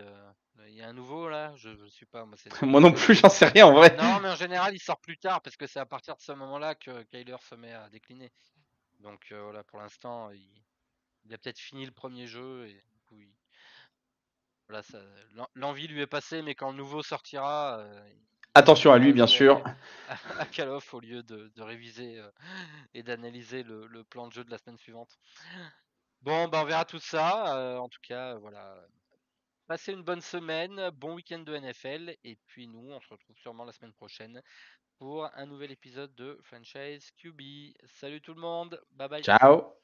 Il y a un nouveau là, je suis pas. Moi, Moi non plus, j'en sais rien en vrai. Non, mais en général, il sort plus tard parce que c'est à partir de ce moment-là que Kyler se met à décliner. Donc voilà, pour l'instant, il a peut-être fini le premier jeu et du coup, voilà, l'envie lui est passée, mais quand le nouveau sortira, Attention à lui, il bien jouer sûr. à Call of au lieu de réviser et d'analyser le plan de jeu de la semaine suivante. Bon, bah on verra tout ça. En tout cas, voilà. Passez une bonne semaine, bon week-end de NFL, et puis nous, on se retrouve sûrement la semaine prochaine pour un nouvel épisode de Franchise QB. Salut tout le monde, bye bye. Ciao.